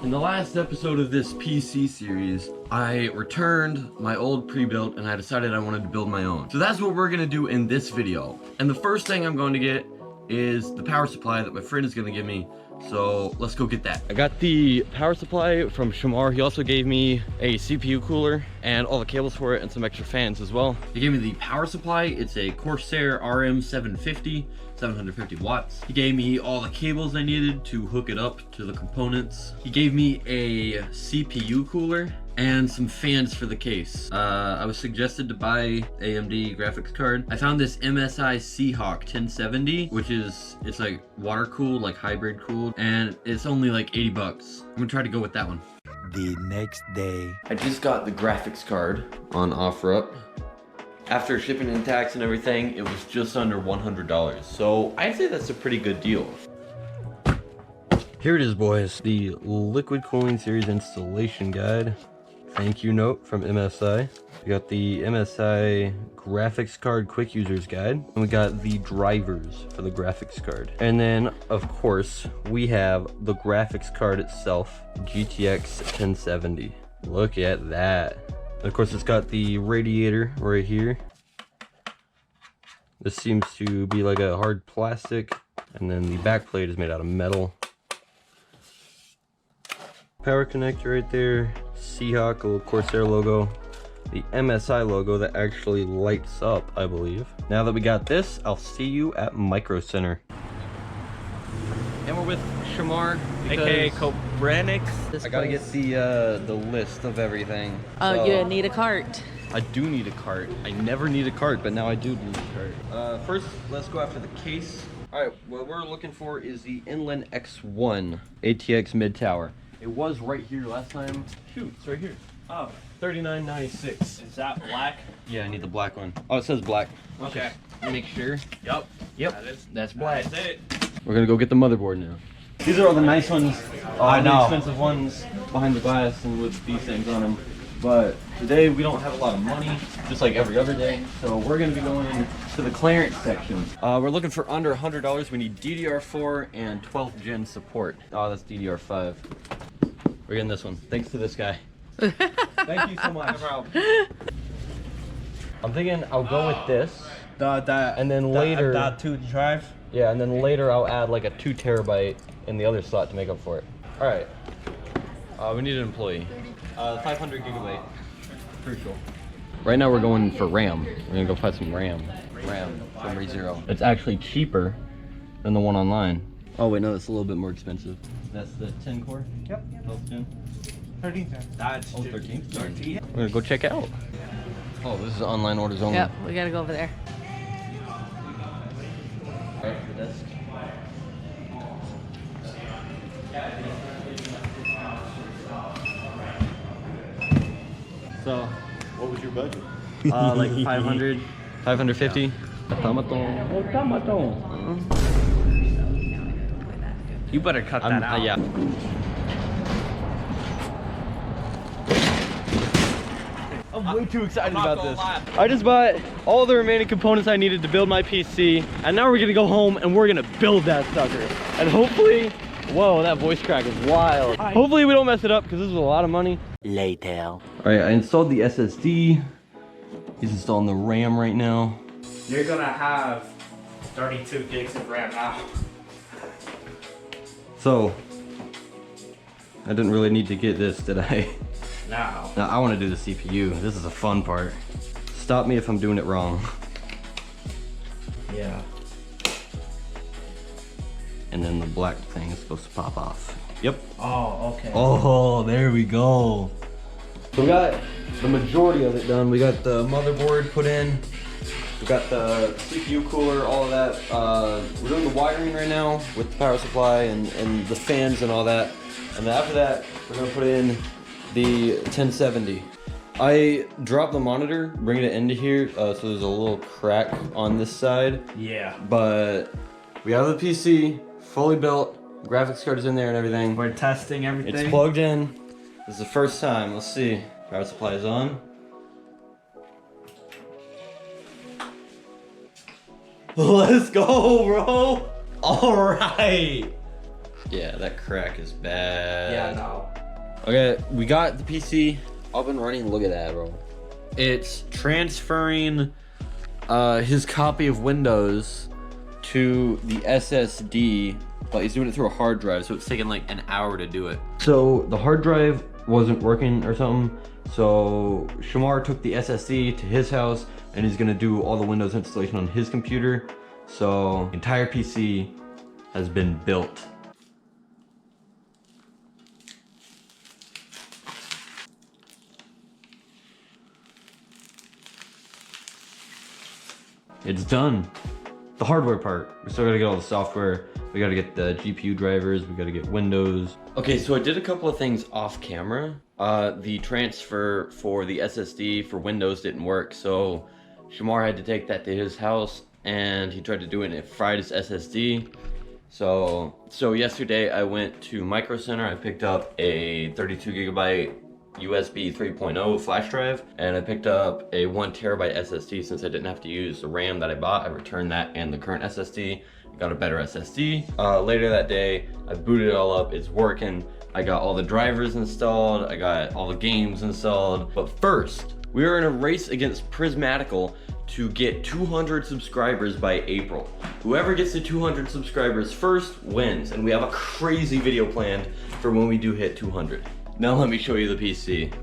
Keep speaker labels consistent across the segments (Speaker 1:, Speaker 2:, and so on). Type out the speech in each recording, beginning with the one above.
Speaker 1: In the last episode of this PC series, I returned my old pre-built and I decided I wanted to build my own. So that's what we're gonna do in this video. And the first thing I'm going to get is the power supply that my friend is gonna give me. So let's go get that. I got the power supply from Shamar. He also gave me a CPU cooler and all the cables for it and some extra fans as well. He gave me the power supply. It's a Corsair RM750, 750 watts. He gave me all the cables I needed to hook it up to the components. He gave me a CPU cooler and some fans for the case. I was suggested to buy AMD graphics card. I found this MSI Seahawk 1070, which it's like water cooled, like hybrid cooled, and it's only like 80 bucks. I'm gonna try to go with that one.
Speaker 2: The next day.
Speaker 1: I just got the graphics card on OfferUp. After shipping and tax and everything, it was just under $100. So I'd say that's a pretty good deal. Here it is, boys. The Liquid Cooling Series installation guide. Thank you note from MSI. We got the MSI graphics card quick users guide. And we got the drivers for the graphics card. And then of course we have the graphics card itself, GTX 1070. Look at that. And of course it's got the radiator right here. This seems to be like a hard plastic. And then the back plate is made out of metal. Power connector right there, Seahawk, a little Corsair logo, the MSI logo that actually lights up, I believe. Now that we got this, I'll see you at Micro Center. And we're with Shamar,
Speaker 3: aka Kobranix.
Speaker 1: I gotta get the list of everything.
Speaker 4: Oh,
Speaker 1: So,
Speaker 4: you need a cart.
Speaker 1: I do need a cart. I never need a cart, but now I do need a cart. First, let's go after the case. All right, what we're looking for is the Inland X1 ATX mid tower. It was right here last time. Shoot, it's right here.
Speaker 3: Oh,
Speaker 1: $39.96.
Speaker 3: is that black?
Speaker 1: Yeah, I need the black one. Oh, it says black.
Speaker 3: Okay.
Speaker 1: Make sure.
Speaker 3: Yep.
Speaker 1: Yep, that's black.
Speaker 3: That's it.
Speaker 1: We're gonna go get the motherboard now. These are all the nice ones.
Speaker 3: I know.
Speaker 1: The expensive ones behind the glass and with these things on them. But today we don't have a lot of money, just like every other day. So we're gonna be going to the clearance section. We're looking for under $100. We need DDR4 and 12th gen support. Oh, that's DDR5. We're getting this one. Thanks to this guy. Thank you so much. I'm thinking I'll go with this. And then later,
Speaker 3: that 2 drive.
Speaker 1: yeah, and then later I'll add like a 2 terabyte in the other slot to make up for it. All right. We need an employee. 500 gigabyte. Crucial. Right now we're going for RAM. We're gonna go find some RAM. RAM from ReZero. It's actually cheaper than the one online. Oh wait, no, it's a little bit more expensive. That's the 10 core?
Speaker 3: Yep.
Speaker 1: 12th gen?
Speaker 3: 13. That's
Speaker 1: 13.
Speaker 3: 13.
Speaker 1: We're gonna go check it out. Oh, this is online orders only.
Speaker 4: Yep, we gotta go over there.
Speaker 1: Right, the desk. So,
Speaker 5: What was your budget?
Speaker 1: like 500, 550.
Speaker 3: You better cut that out.
Speaker 1: Yeah. I'm way too excited about this. I just bought all the remaining components I needed to build my PC, and now we're gonna go home and we're gonna build that sucker. And hopefully, whoa, that voice crack is wild. Hopefully we don't mess it up because this is a lot of money.
Speaker 2: Later.
Speaker 1: All right, I installed the SSD. He's installing the RAM right now.
Speaker 3: You're gonna have 32 gigs of RAM now.
Speaker 1: So, I didn't really need to get this, did I?
Speaker 3: Now.
Speaker 1: Now I want to do the CPU. This is a fun part. Stop me if I'm doing it wrong.
Speaker 3: Yeah.
Speaker 1: And then the black thing is supposed to pop off. Yep.
Speaker 3: Oh, okay.
Speaker 1: Oh, there we go. So we got the majority of it done. We got the motherboard put in. We got the CPU cooler, all of that. We're doing the wiring right now with the power supply and the fans and all that. And then after that, we're gonna put in the 1070. I dropped the monitor, bringing it into here, so there's a little crack on this side.
Speaker 3: Yeah.
Speaker 1: But we have the PC fully built, graphics card is in there and everything.
Speaker 3: We're testing everything.
Speaker 1: It's plugged in. This is the first time. Let's see. Power supply is on. Let's go, bro. All right. Yeah, that crack is bad.
Speaker 3: Yeah, no.
Speaker 1: Okay, we got the PC up and running. Look at that, bro. It's transferring his copy of Windows to the SSD, but he's doing it through a hard drive, so it's taking like an hour to do it. So the hard drive wasn't working or something, so Shamar took the SSD to his house and he's gonna do all the Windows installation on his computer. So the entire PC has been built. It's done. The hardware part. We still gotta get all the software. We gotta get the GPU drivers. We gotta get Windows. Okay, so I did a couple of things off camera. The transfer for the SSD for Windows didn't work, so Shamar had to take that to his house, and he tried to do it and it fried his SSD. So yesterday I went to Micro Center. I picked up a 32 gigabyte USB 3.0 flash drive, and I picked up a 1 terabyte SSD. Since I didn't have to use the RAM that I bought, I returned that and the current SSD. I got a better SSD. Later that day, I booted it all up. It's working. I got all the drivers installed. I got all the games installed. But first, we are in a race against Prismatical to get 200 subscribers by April. Whoever gets to 200 subscribers first wins, and we have a crazy video planned for when we do hit 200. Now let me show you the PC.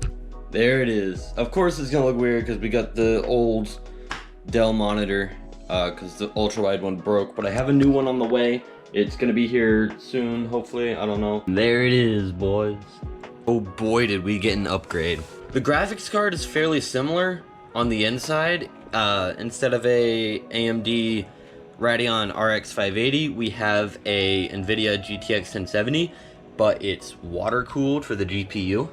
Speaker 1: There it is. Of course it's gonna look weird because we got the old Dell monitor because the ultra wide one broke, but I have a new one on the way. It's gonna be here soon, hopefully, I don't know. There it is, boys. Oh boy, did we get an upgrade. The graphics card is fairly similar on the inside. Instead of a AMD Radeon RX 580, we have a NVIDIA GTX 1070. But it's water cooled for the GPU.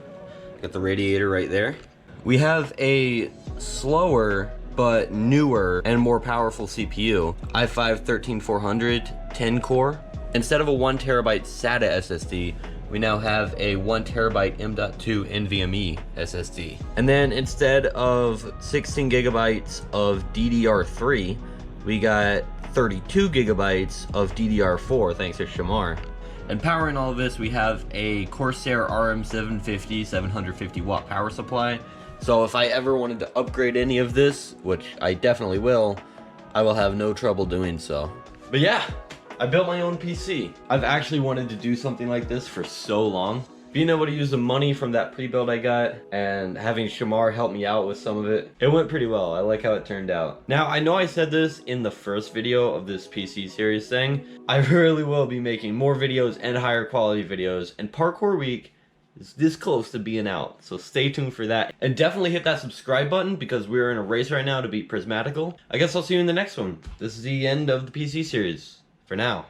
Speaker 1: Got the radiator right there. We have a slower but newer and more powerful CPU, i5-13400 10 core. Instead of a 1 terabyte SATA SSD, we now have a 1 terabyte M.2 NVMe SSD. And then instead of 16 gigabytes of DDR3, we got 32 gigabytes of DDR4 thanks to Shamar. And powering all of this, we have a Corsair RM750 750 watt power supply. So if I ever wanted to upgrade any of this, which I definitely will, I will have no trouble doing so. But yeah, I built my own PC. I've actually wanted to do something like this for so long. Being able to use the money from that pre-build I got and having Shamar help me out with some of it, it went pretty well. I like how it turned out. Now, I know I said this in the first video of this PC series thing. I really will be making more videos and higher quality videos, and Parkour Week is this close to being out, so stay tuned for that. And definitely hit that subscribe button because we're in a race right now to beat Prismatical. I guess I'll see you in the next one. This is the end of the PC series for now.